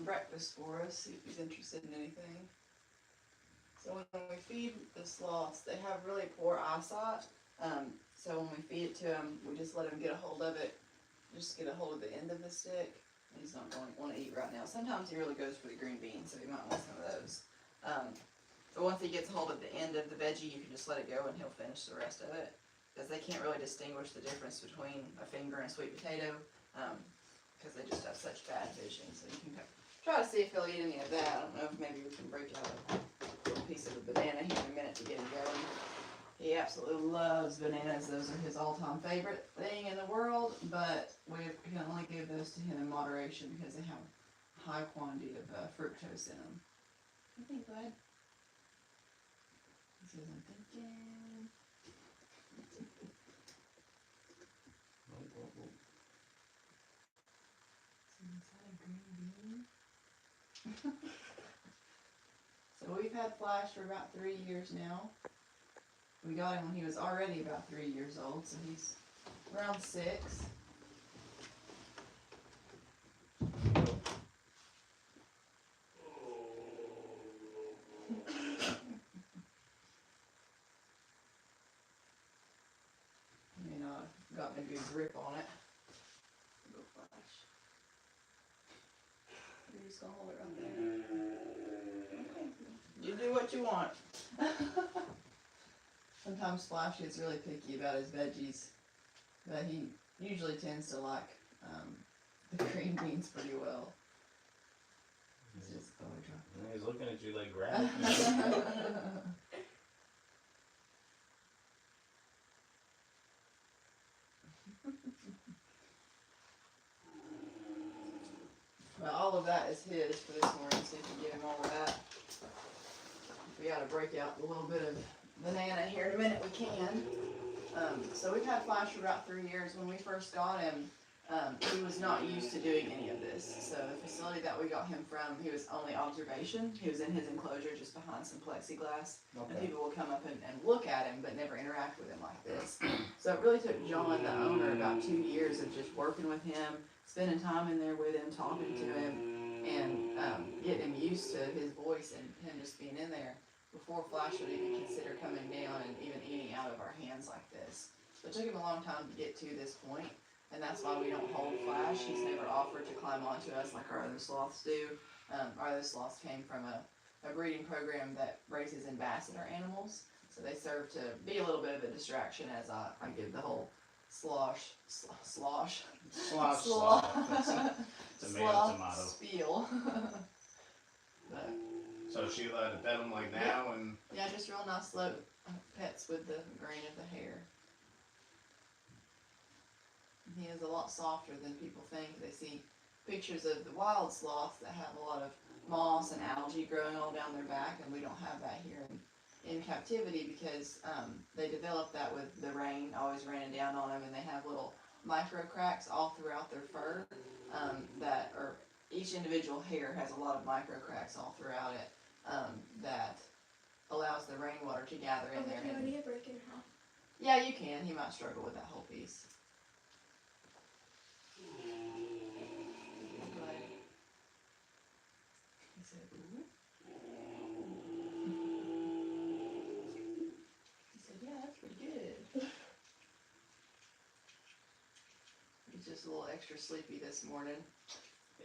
breakfast for us, see if he's interested in anything. So when we feed the sloths, they have really poor eyesight. So when we feed it to him, we just let him get a hold of it, just get a hold of the end of the stick. And he's not going to want to eat right now. Sometimes he really goes for the green beans, so he might want some of those. But once he gets hold of the end of the veggie, you can just let it go and he'll finish the rest of it. Because they can't really distinguish the difference between a finger and a sweet potato, because they just have such bad vision. So you can try to see if he'll eat any of that. I don't know if maybe we can break out a little piece of the banana here in a minute to get him going. He absolutely loves bananas. Those are his all-time favorite thing in the world, but we can only give those to him in moderation because they have a high quantity of fructose in them. What do you think, bud? He says, I'm thinking. Is that a green bean? So we've had Flash for about 3 years now. We got him when he was already about 3 years old, so he's around 6. You may not have gotten a good grip on it. Go Flash. You're just gonna hold it right there. Okay. You do what you want. Sometimes Flash gets really picky about his veggies, but he usually tends to like the green beans pretty well. He's just he's looking at you like grabbing. Well, all of that is his for this morning, so you can give him all of that. We got to break out a little bit of banana here in a minute, we can. So we've had Flash for about 3 years. When we first got him, he was not used to doing any of this. So the facility that we got him from, he was only observation. He was in his enclosure just behind some plexiglass. Okay. And people would come up and look at him, but never interact with him like this. So it really took John, the owner, about 2 years of just working with him, spending time in there with him, talking to him, and getting him used to his voice and him just being in there before Flash would even consider coming down and even eating out of our hands like this. So it took him a long time to get to this point, and that's why we don't hold Flash. He's never offered to climb onto us like our other sloths do. Our other sloths came from a breeding program that raises ambassador animals, so they serve to be a little bit of a distraction as I give the whole sloth spiel. But, so she allowed to pet him like now and... Yeah, just real nice slow pets with the grain of the hair. He is a lot softer than people think. They see pictures of the wild sloths that have a lot of moss and algae growing all down their back, and we don't have that here in captivity because they developed that with the rain always raining down on them, and they have little micro cracks all throughout their fur that are... Each individual hair has a lot of micro cracks all throughout it that allows the rainwater to gather in there. Can we break it in half? Yeah, you can. He might struggle with that whole piece. He said, ooh. He said, yeah, that's pretty good. He's just a little extra sleepy this morning.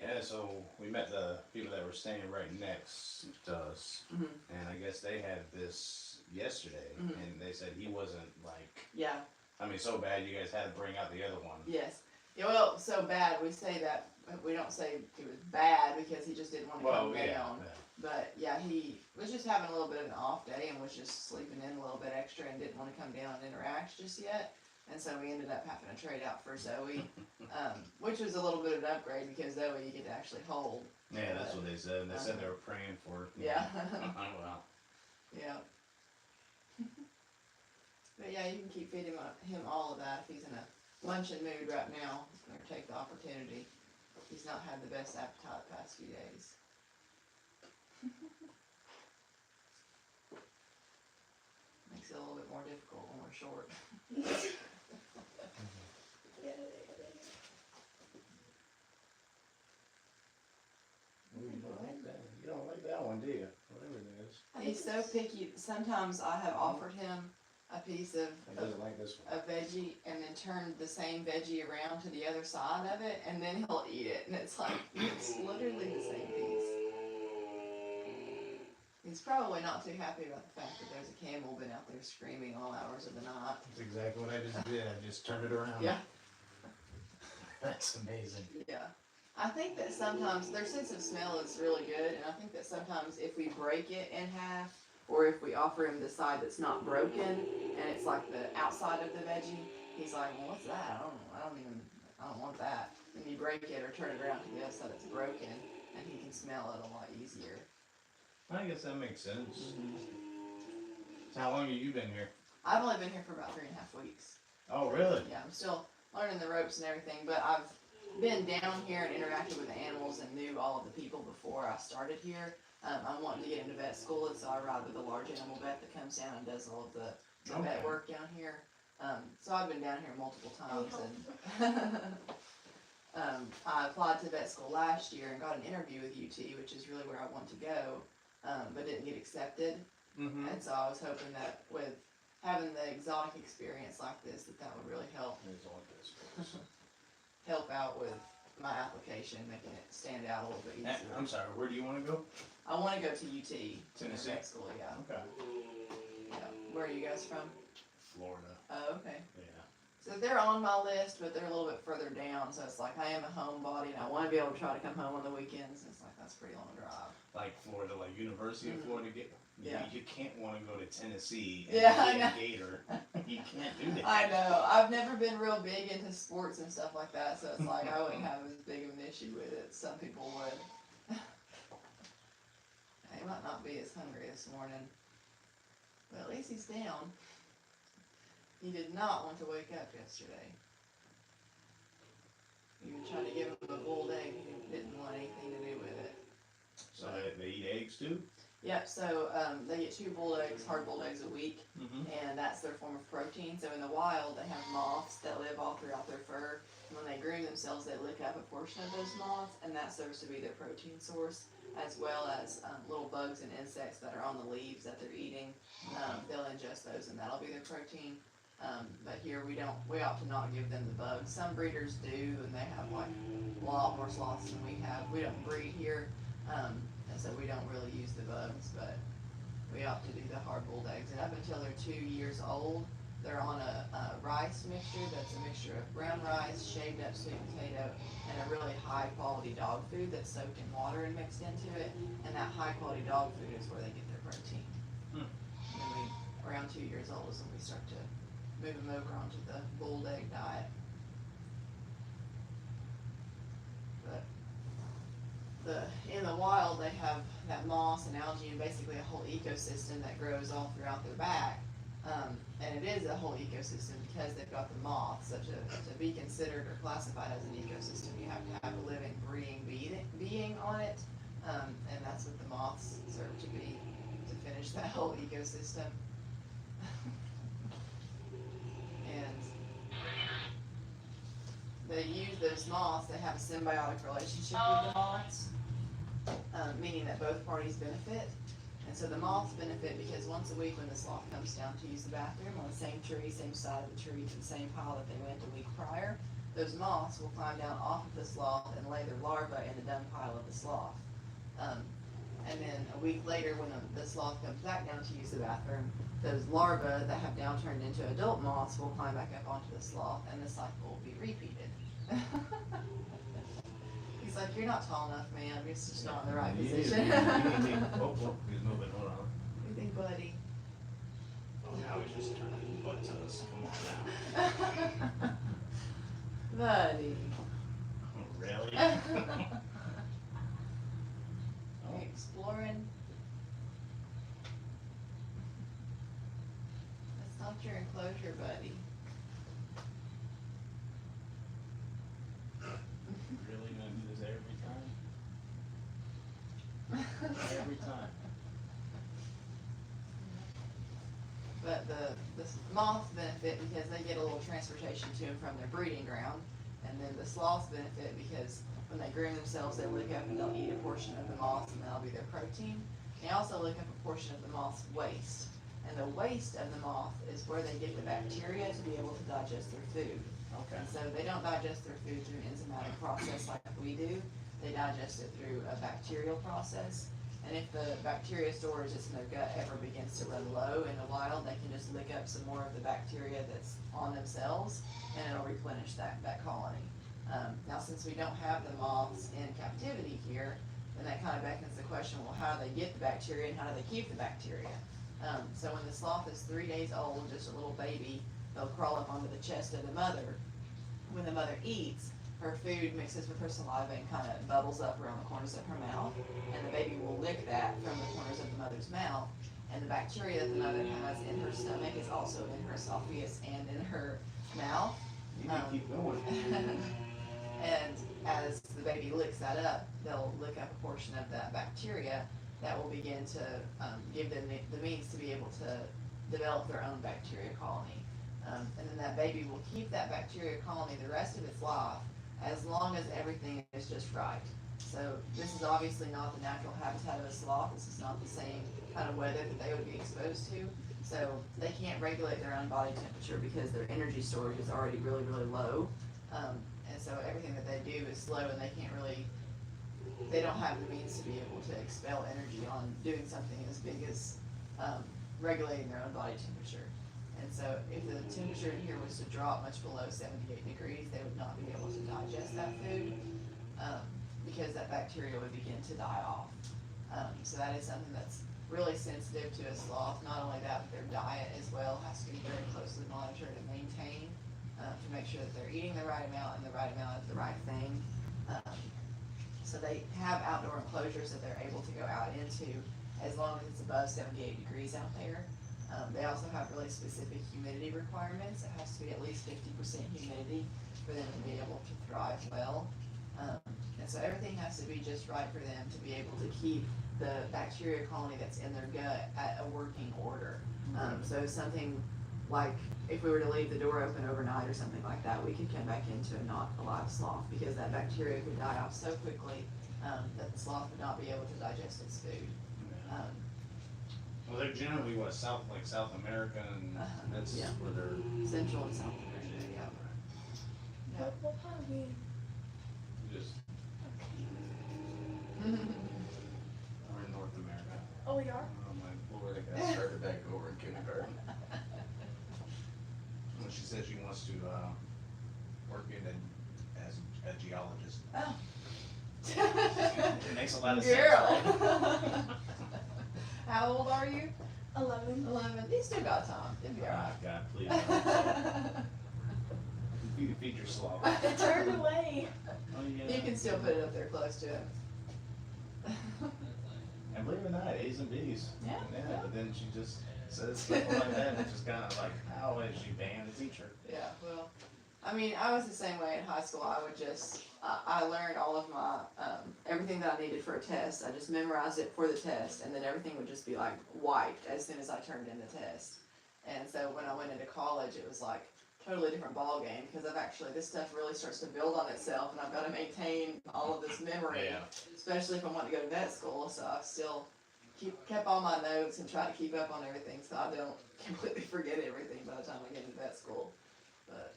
Yeah, so we met the people that were staying right next to us, and I guess they had this yesterday, and they said he wasn't like... Yeah. I mean, so bad you guys had to bring out the other one. Yes. Yeah, well, so bad, we say that, we don't say it was bad because he just didn't want to come down. Yeah. But yeah, he was just having a little bit of an off day and was just sleeping in a little bit extra and didn't want to come down and interact just yet. And so we ended up having to trade out for Zoe, which was a little bit of an upgrade because Zoe you get to actually hold. Yeah, that's what they said. They said they were praying for it. Yeah. Wow. Yeah. But yeah, you can keep feeding him all of that if he's in a luncheon mood right now. Or take the opportunity. He's not had the best appetite the past few days. Makes it a little bit more difficult when we're short. so picky. Sometimes I have offered him a piece of He doesn't like this one. a veggie and then turned the same veggie around to the other side of it, and then he'll eat it. And it's like, it's literally the same piece. He's probably not too happy about the fact that there's a camel been out there screaming all hours of the night. That's exactly what I just did. I just turned it around. Yeah. That's amazing. Yeah. I think that sometimes their sense of smell is really good, and I think that sometimes if we break it in half, or if we offer him the side that's not broken, and it's like the outside of the veggie, he's like, well, what's that? I don't want that. And you break it or turn it around to the other side that's broken, and he can smell it a lot easier. I guess that makes sense. So how long have you been here? I've only been here for about 3.5 weeks. Oh, really? Yeah, I'm still learning the ropes and everything, but I've been down here and interacted with the animals and knew all of the people before I started here. I'm wanting to get into vet school, and so I ride with a large animal vet that comes down and does all of the vet work down here. So I've been down here multiple times, and I applied to vet school last year and got an interview with UT, which is really where I want to go, but didn't get accepted. Mm-hmm. And so I was hoping that with having the exotic experience like this, that would really help out with my application, making it stand out a little bit easier. I'm sorry, where do you want to go? I want to go to UT, to Tennessee? vet school, yeah. Okay. Yeah. Where are you guys from? Florida. Oh, okay. Yeah. So they're on my list, but they're a little bit further down, so it's like I am a homebody, and I want to be able to try to come home on the weekends, and it's like, that's a pretty long drive. Like Florida, like University of Florida. Yeah. You can't want to go to Tennessee and Yeah, I be know. a gator. You can't do that. I know. I've never been real big into sports and stuff like that, so it's like I wouldn't have as big of an issue with it. Some people would. He might not be as hungry this morning, but at least he's down. He did not want to wake up yesterday. Even tried to give him a boiled egg. He didn't want anything to do with it. So they eat eggs too? Yep, so they get 2 boiled eggs, hard boiled eggs a week, Mm-hmm. and that's their form of protein. So in the wild, they have moths that live all throughout their fur. And when they groom themselves, they lick up a portion of those moths, and that serves to be their protein source, as well as little bugs and insects that are on the leaves that they're eating. They'll ingest those, and that'll be their protein. But here we opt to not give them the bugs. Some breeders do, and they have like a lot more sloths than we have. We don't breed here. And so we don't really use the bugs, but we opt to do the hard-boiled eggs. And up until they're 2 years old, they're on a rice mixture that's a mixture of brown rice, shaved up sweet potato, and a really high-quality dog food that's soaked in water and mixed into it. And that high-quality dog food is where they get their protein. And then around 2 years old is when we start to move them over onto the boiled egg diet. But in the wild, they have that moss and algae and basically a whole ecosystem that grows all throughout their back. And it is a whole ecosystem because they've got the moth. So to be considered or classified as an ecosystem, you have to have a living, breathing being on it. And that's what the moths serve to be, to finish that whole ecosystem. And they use those moths, they have a symbiotic relationship with the moths, meaning that both parties benefit. And so the moths benefit because once a week when the sloth comes down to use the bathroom on the same tree, same side of the tree, to the same pile that they went the week prior, those moths will climb down off of the sloth and lay their larvae in the dung pile of the sloth. And then a week later when the sloth comes back down to use the bathroom, those larvae that have now turned into adult moths will climb back up onto the sloth, and the cycle will be repeated. He's like, you're not tall enough, man. You're just not in the right position. Oh, he's moving. Hold on. What do you think, buddy? Oh, now he's just turning his butt to us. Come on now. Buddy. Really? Are you exploring? That's not your enclosure, buddy. Really gonna do this every time? Every time. But the moths benefit because they get a little transportation to and from their breeding ground, and then the sloths benefit because when they groom themselves, they lick up and they'll eat a portion of the moths, and that'll be their protein. They also lick up a portion of the moth's waste. And the waste of the moth is where they get the bacteria to be able to digest their food. Okay. And so they don't digest their food through an enzymatic process like we do. They digest it through a bacterial process. And if the bacteria storage that's in their gut ever begins to run low in the wild, they can just lick up some more of the bacteria that's on themselves, and it'll replenish that colony. Now, since we don't have the moths in captivity here, then that kind of beckons the question, well, how do they get the bacteria and how do they keep the bacteria? So when the sloth is 3 days old, just a little baby, they'll crawl up onto the chest of the mother. When the mother eats, her food mixes with her saliva and kind of bubbles up around the corners of her mouth, and the baby will lick that from the corners of the mother's mouth, and the bacteria that the mother has in her stomach is also in her esophagus and in her mouth. You can keep going. And as the baby licks that up, they'll lick up a portion of that bacteria that will begin to give them the means to be able to develop their own bacteria colony. And then that baby will keep that bacteria colony the rest of its life as long as everything is just right. So this is obviously not the natural habitat of a sloth. This is not the same kind of weather that they would be exposed to. So they can't regulate their own body temperature because their energy storage is already really, really low. And so everything that they do is slow, and they don't have the means to be able to expel energy on doing something as big as regulating their own body temperature. And so if the temperature in here was to drop much below 78 degrees, they would not be able to digest that food because that bacteria would begin to die off. So that is something that's really sensitive to a sloth. Not only that, but their diet as well has to be very closely monitored and maintained to make sure that they're eating the right amount and the right amount of the right thing. So they have outdoor enclosures that they're able to go out into as long as it's above 78 degrees out there. They also have really specific humidity requirements. It has to be at least 50% humidity for them to be able to thrive well. And so everything has to be just right for them to be able to keep the bacteria colony that's in their gut at a working order. So something like if we were to leave the door open overnight or something like that, we could come back into a not alive sloth because that bacteria could die off so quickly that the sloth would not be able to digest its food. Well, they're generally South America, and that's where they're Central and South America. Yeah. What part of we? just. Yeah. We're in North America. Oh, we are? Oh my Lord, I got started back over in kindergarten. Well, she said she wants to work as a geologist. Oh. It makes a lot of Girl. sense. How old are you? 11. 11. You still got time. You'll be alright. Oh, God, please. You feed your sloth. It turned away. Oh, yeah. You can still put it up there close to him. And believe it or not, A's and B's. Yeah. But then she just says stuff like that, and it's just kind of like, how is she being a teacher? Yeah, well, I mean, I was the same way in high school. I would just, I learned all of my, everything that I needed for a test. I just memorized it for the test, and then everything would just be like wiped as soon as I turned in the test. And so when I went into college, it was like totally different ball game because this stuff really starts to build on itself, and I've got to maintain all of this memory, Yeah. especially if I want to go to vet school. So I've still kept all my notes and try to keep up on everything so I don't completely forget everything by the time I get to vet school. But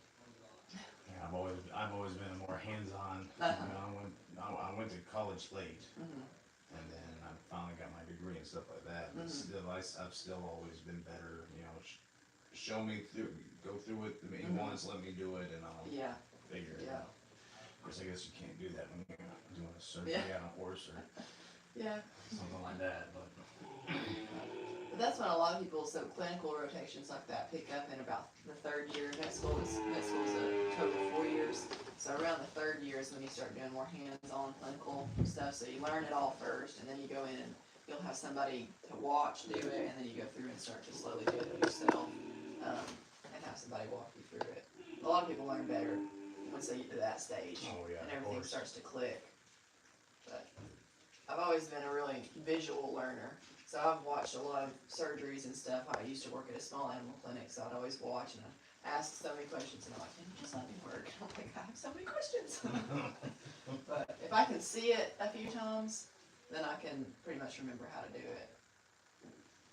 Yeah, I've always been a more hands-on. Uh-huh. You know, I went to college late, mhm. and then I finally got my degree and stuff like that. But still, I've still always been better. You know, show me through, go through it once, let me do it, and I'll Yeah. figure it Yeah. out. Of course, I guess you can't do that when you're doing a surgery on a horse or Yeah. something like that. But But that's when a lot of people, so clinical rotations like that pick up in about the third year. Vet school is a total of 4 years. So around the third year is when you start doing more hands-on clinical stuff. So you learn it all first, and then you go in and you'll have somebody to watch do it, and then you go through and start to slowly do it yourself, and have somebody walk you through it. A lot of people learn better once they get to that stage, Oh, yeah, and of everything course. starts to click. But I've always been a really visual learner. So I've watched a lot of surgeries and stuff. I used to work at a small animal clinic, so I'd always watch and I'd ask so many questions, and I'm like, can you just let me work? I'm like, I have so many questions. But if I can see it a few times, then I can pretty much remember how to do it.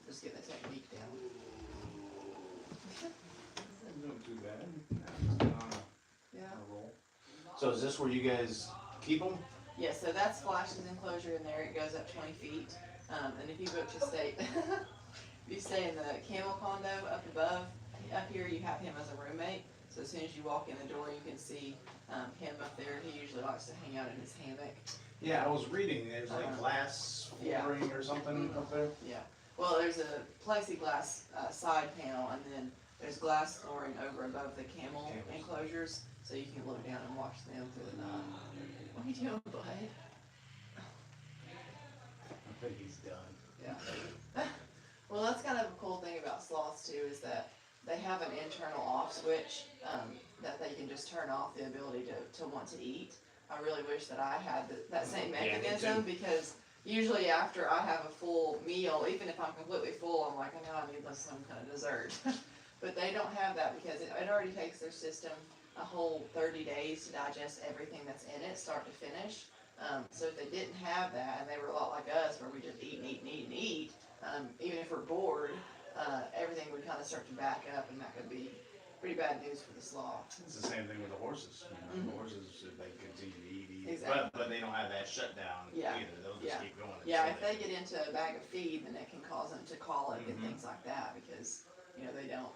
Just get the technique down. Not doing too bad. Just been on Yeah. a roll. So is this where you guys keep them? Yeah, so that's Flash's enclosure in there. It goes up 20 feet. And if you book to stay, if you stay in the camel condo up above, up here you have him as a roommate. So as soon as you walk in the door, you can see him up there. He usually likes to hang out in his hammock. Yeah, I was reading. There's like glass flooring or something up there. Yeah. Well, there's a plexiglass side panel, and then there's glass flooring over above the camel enclosures, so you can look down and watch them through the night. What are you doing, bud? I think he's done. Yeah. Well, that's kind of a cool thing about sloths too, is that they have an internal off switch that they can just turn off the ability to want to eat. I really wish that I had that same mechanism, because usually after I have a full meal, even if I'm completely full, I'm like, I know I need some kind of dessert. But they don't have that, because it already takes their system a whole 30 days to digest everything that's in it, start to finish. So if they didn't have that, and they were a lot like us, where we just eat and eat and eat and eat, even if we're bored, everything would kind of start to back up, and that could be pretty bad news for the sloth. It's the same thing with the horses. You know, the horses, they continue to eat, Exactly. but they don't have that shutdown either. They'll just keep going. Yeah, if they get into a bag of feed, then it can cause them to colic and things like that, because, you know, they don't,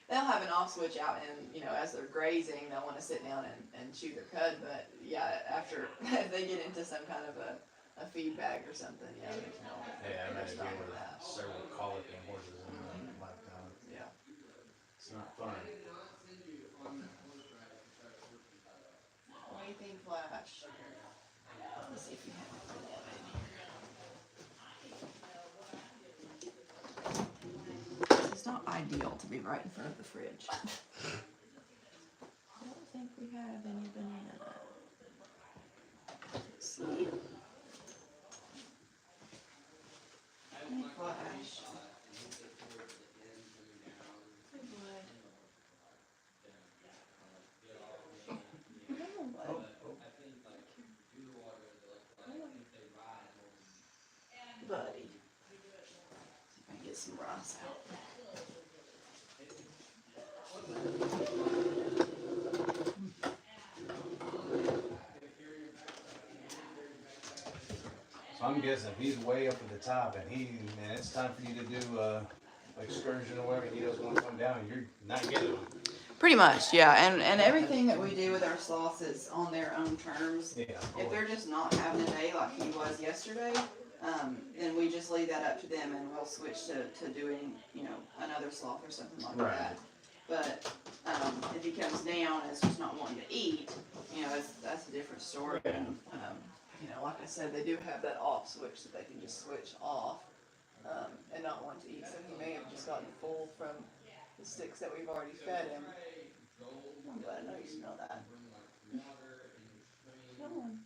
they'll have an off switch out, and, you know, as they're grazing, they'll want to sit down and chew their cud, but yeah, after, if they get into some kind of a feed bag or something, yeah, there's no, Yeah, I've had there's to not deal with with that. several colicking horses in my lifetime. Yeah. It's not fun. What do you think, Flash? Let's see if you have a banana in here. It's not ideal to be right in front of the fridge. I don't think we have any banana. Let's see. Hey, Flash. Hey, bud. Come on, bud. Buddy. See if I can get some rice out. So I'm guessing if he's way up at the top and it's time for you to do excursion or whatever, he doesn't want to come down, you're not getting him. Pretty much, yeah, and everything that we do with our sloths is on their own terms. Yeah. If they're just not having a day like he was yesterday, then we just leave that up to them, and we'll switch to doing, you know, another sloth or something like that. But if he comes down and is just not wanting to eat, you know, that's a different story. Yeah. And, you know, like I said, they do have that off switch that they can just switch off and not want to eat. So he may have just gotten full from the sticks that we've already fed him. I'm glad I know you smell that. Come on.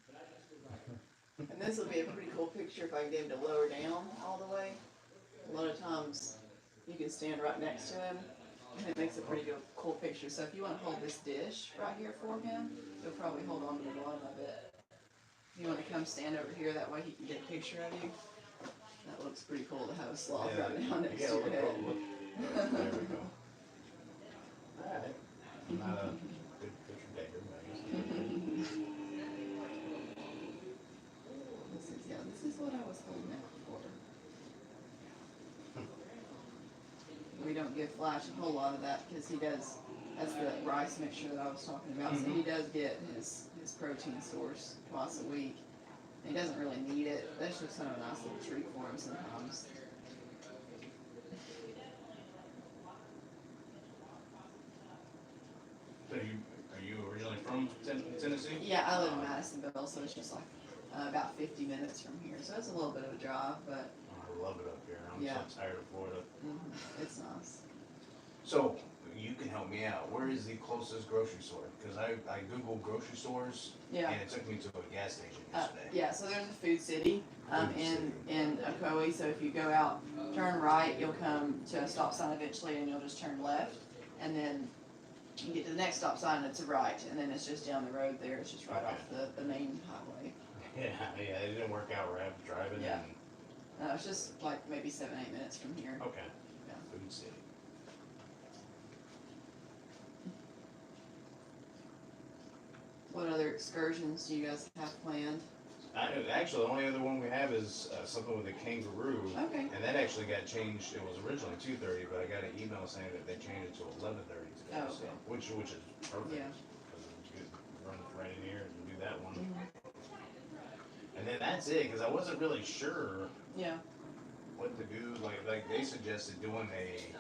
And this will be a pretty cool picture if I can get him to lower down all the way. A lot of times you can stand right next to him, and it makes a pretty good, cool picture. So if you want to hold this dish right here for him, you'll probably hold on to the bottom of it. If you want to come stand over here, that way he can get a picture of you. That looks pretty cool to have a sloth right now next to your head. There we go. Alright. I'm not a good picture taker, but I guess. This is what I was holding out for. We don't give Flash a whole lot of that, because he does, that's the rice mixture that I was talking about, so he does get his protein source twice a week. He doesn't really need it. That's just kind of a nice little treat for him sometimes. So are you originally from Tennessee? Yeah, I live in Madisonville, so it's just like about 50 minutes from here. So it's a little bit of a drive, but I love it up here. I'm so tired of Florida. it's nice. So you can help me out. Where is the closest grocery store? Because I Googled grocery stores, and it took me to a gas station yesterday. Yeah, so there's a Food City in Ocoee. So if you go out, turn right, you'll come to a stop sign eventually, and you'll just turn left, and then you can get to the next stop sign, and it's a right, and then it's just down the road there. It's just right off the main highway. Okay. Yeah, it didn't work out right after driving. Yeah. It's just like maybe 7-8 minutes from here. Okay. Yeah. Food City. What other excursions do you guys have planned? Actually, the only other one we have is something with a kangaroo. Okay. And that actually got changed. It was originally 2:30, but I got an email saying that they changed it to 11:30 today. Oh, So, okay. which is perfect. Yeah. Because you could run right in here and do that one. Mm-hmm. And then that's it, because I wasn't really sure Yeah. what to do. Like they suggested doing a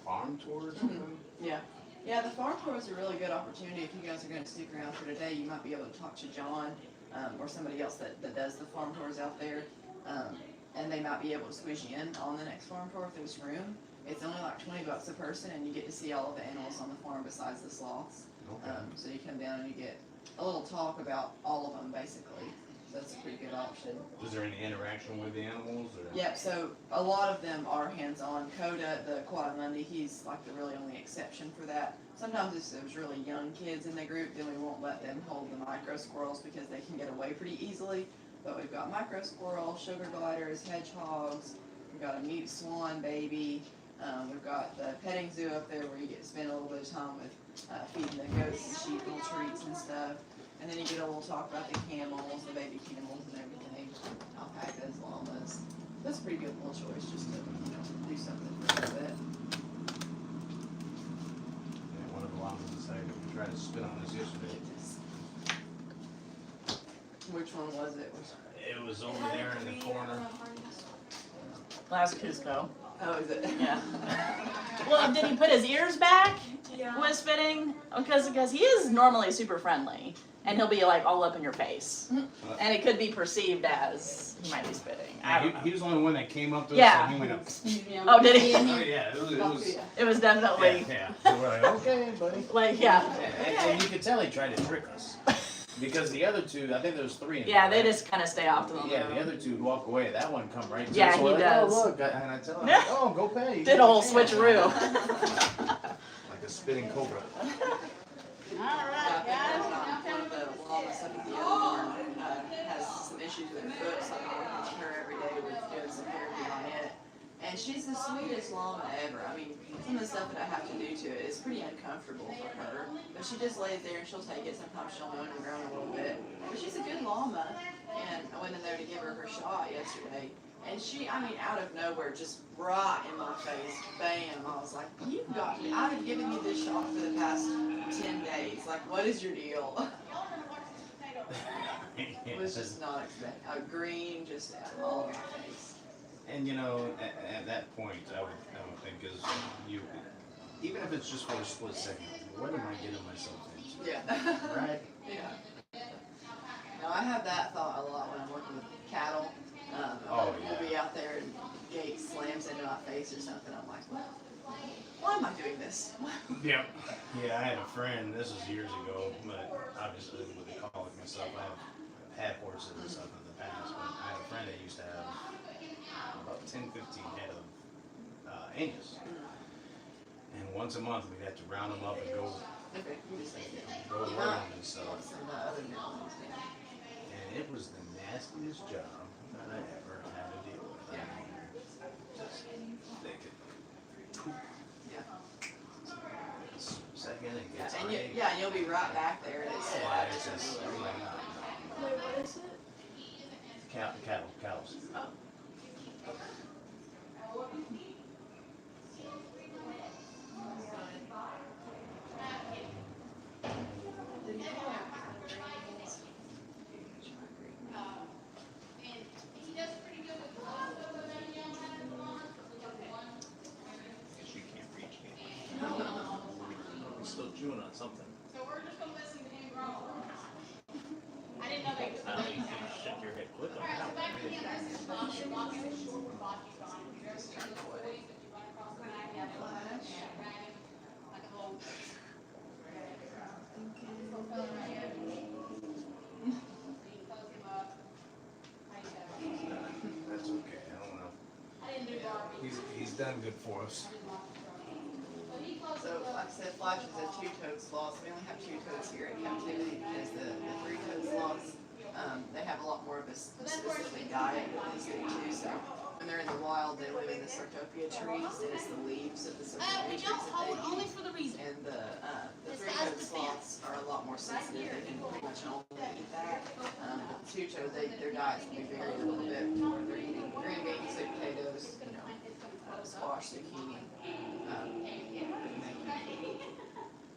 farm tour or something. Yeah. Yeah, the farm tour is a really good opportunity. If you guys are going to stick around for today, you might be able to talk to John or somebody else that does the farm tours out there. And they might be able to squeeze you in on the next farm tour if there's room. It's only like $20 a person, and you get to see all of the animals on the farm besides the sloths. Okay. So you come down and you get a little talk about all of them, basically. So that's a pretty good option. Is there any interaction with the animals? Or? Yeah, so a lot of them are hands-on. Coda, the Quadmundi, he's like the really only exception for that. Sometimes if there's really young kids in the group, then we won't let them hold the micro squirrels because they can get away pretty easily. But we've got micro squirrels, sugar gliders, hedgehogs. We've got a mute swan baby. We've got the petting zoo up there where you get to spend a little bit of time with feeding the goats and sheep little treats and stuff. And then you get a little talk about the camels, the baby camels and everything, alpacas, llamas. That's a pretty good little choice just to, do something for a little bit. Yeah, one of the llamas decided to try to spit on us yesterday. Which one was it? It was over there in the corner. Last Cusco. Oh, is it? Yeah. Well, did he put his ears back? Yeah. Was spitting? Because he is normally super friendly, and he'll be like all up in your face, and it could be perceived as he might be spitting. I don't know. He was the only one that came up to us Yeah. and he went up. Oh, did he? Oh, yeah, it was It was definitely yeah. So we're like, okay, buddy. like yeah. And you could tell he tried to trick us. Because the other two, I think there was 3 in Yeah, there, they right? just kind of stay off to the Yeah, the other 2 would walk away. That one come right to Yeah, us. he We're like, does. Oh, look. And I tell him, oh, go pay. Did a whole switcheroo. Like a spitting cobra. Alright, guys. One of the llamas up at the other barn has some issues with her foot, so I'm working with her every day with doing some therapy on it. And she's the sweetest llama ever. I mean, some of the stuff that I have to do to it is pretty uncomfortable for her. But she just lays there and she'll take it. Sometimes she'll moan and groan a little bit. But she's a good llama. And I went in there to give her shot yesterday. And she, I mean, out of nowhere, just right in my face, bam. I was like, you've got me. I've given you this shot for the past 10 days. Like, what is your deal? It was just not expected. A green, just all in my face. And at that point, I would think is you, even if it's just for a split second, what am I getting myself into? Yeah. Right? Yeah. Now I have that thought a lot when I'm working with cattle. We'll be out there and gate slams into my face or something. I'm like, well, why am I doing this? Yep. Yeah, I had a friend, this was years ago, but obviously with the colic and stuff, I've had horses and stuff in the past, but I had a friend that used to have about 10, 15 head of Angus. And once a month we'd have to round them up and go Okay, you just like, go to work and stuff. some other animals, yeah. And it was the nastiest job that I ever had to deal with. Yeah. Just, they could poop Yeah. second and get And you'll be right back there and it's yeah, it's just like, Wait, what is it? cows. She can't reach me. He's still chewing on something. So we're just gonna listen to him grow. I didn't know they. I don't think you can shake your head quick on that. Back to the rest of the box, your box is short, your box is gone. There's certain toys that you run across the night, yeah, dragon, like a whole. Close him up. That's okay. I don't know. I didn't do Barbie. He's done good for us. So he closed So him I up. I said, Flash is a two-toed sloth. We only have two toads here in captivity because the three-toed sloths, they have a lot more of a specific diet than these two. So when they're in the wild, they live in the Sartopia trees, and it's the leaves of the Sartopia trees that they only eat. for the reason. And the three-toed sloths are a lot more sensitive. They can pretty much only eat that. But the two-toed, their diets will be varied a little bit. They're eating green beans, sweet potatoes, squash, zucchini.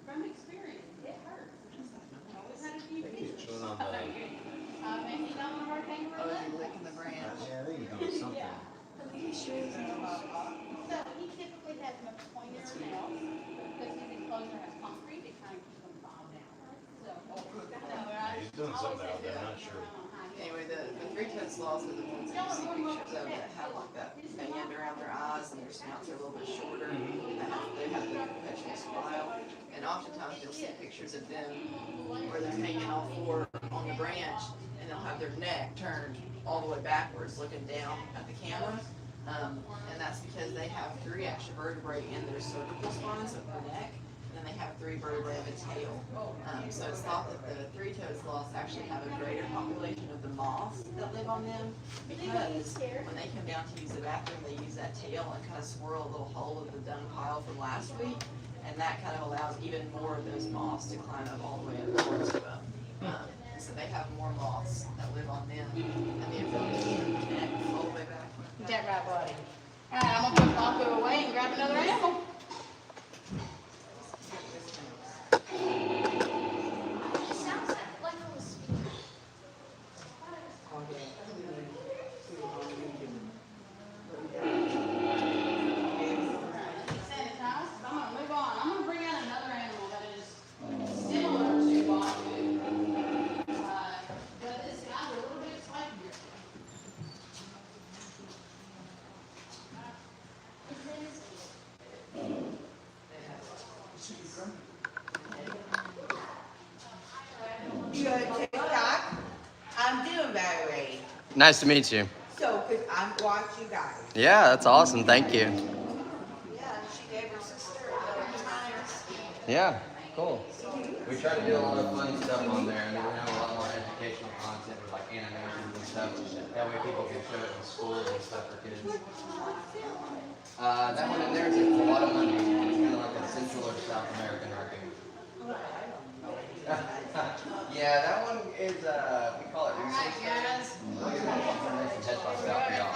From experience, it hurts. Always had a few He's feelings. chewing on the. Maybe you don't know her kangaroo Oh, leg. is he licking the branch? Yeah, I think he's doing something. Yeah. So he typically has much pointier nails, because his enclosure has concrete, it kind of keeps them calm down. Yeah, he's doing something out there. I'm not sure. Anyway, the three-toed sloths are the ones that you see pictures of that have like that band around their eyes and their snouts are a little bit shorter. They have the perpetual smile. And oftentimes you'll see pictures of them where they're hanging all four on the branch and they'll have their neck turned all the way backwards looking down at the camera. And that's because they have three extra vertebrae in their cervical spine, so their neck. And then they have three vertebrae of a tail. So it's thought that the three-toed sloths actually have a greater population of the moths that live on them because when they come down to use the bathroom, they use that tail and kind of swirl a little hole of the dung pile from last week. And that kind of allows even more of those moths to climb up all the way up towards them. So they have more moths that live on them and the ability to turn the neck all the way back. That right, buddy. All right, I'm gonna put Paco away and grab another animal. It sounds like I was speaking. Sanitize. I'm gonna move on. I'm gonna bring out another animal that is similar to Baku. But this guy's a little bit spikier. You on TikTok? I'm doing very. Nice to meet you. So, cause I'm watch you guys. Yeah, that's awesome. Thank you. Yeah, she gave her sister times. Yeah, cool. We try to do a lot of fun stuff on there. I mean, we have a lot more educational content with like animations and stuff. That way people can show it in schools and stuff for kids. That one in there is a lot of money. It's kind of like a Central or South American raccoon. Yeah, that one is, we call it research. Alright, guys. Some headshots out for y'all.